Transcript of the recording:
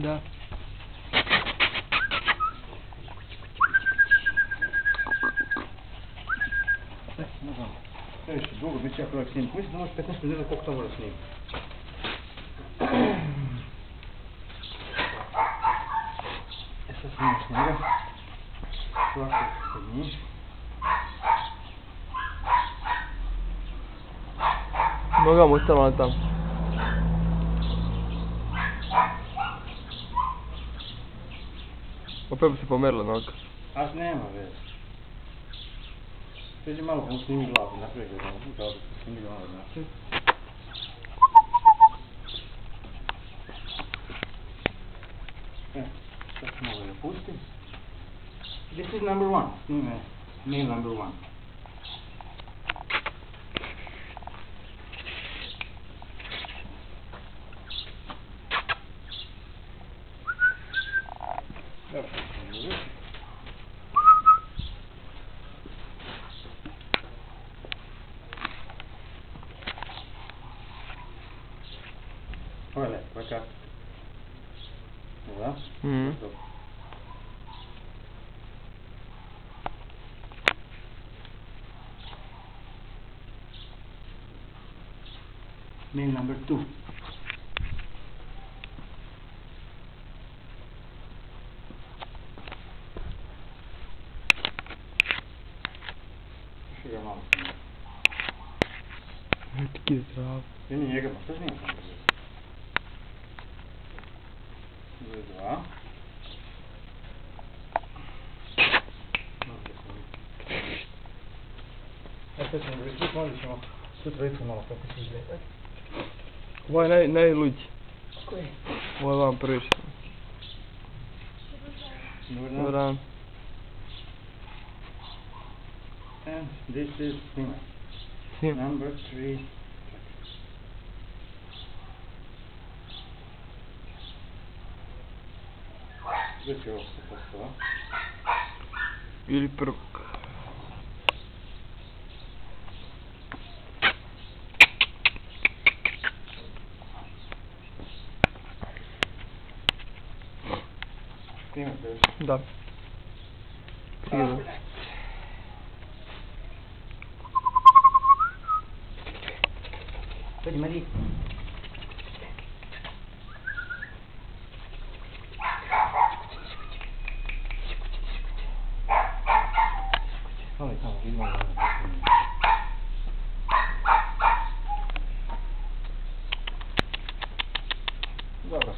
Да. Следующий долго мы тебя кровь снимем. Мы может 15 минут, сколько там может снимем. Это смешно, да? Нога му stavila tamo. Opet bi se pomerila noga. Až nema veze. Pređi malo mu snimi glavu, napravi ga da se snimi glavu, znači. Sad se malo da pustim. This is number 1, snime male number 1. Dobro, olha, pra cá. Olha lá. Male number 2. Chega mal. Taki zdrav. Snimi njega, pa što snimam? Ovo 2. Opet ćemo vidjeti, onda ćemo sutra vidjeti malo kako se izgleda. Ovo je najluđi. Koji? Ovo je vam prvi što. Dobar dan. And this is Sim. number 3. Već je ovo postala. Ili prvog. Snimate još? Da. Sigurno. Dođi, Mari. Tamo, vidimo. Dobro.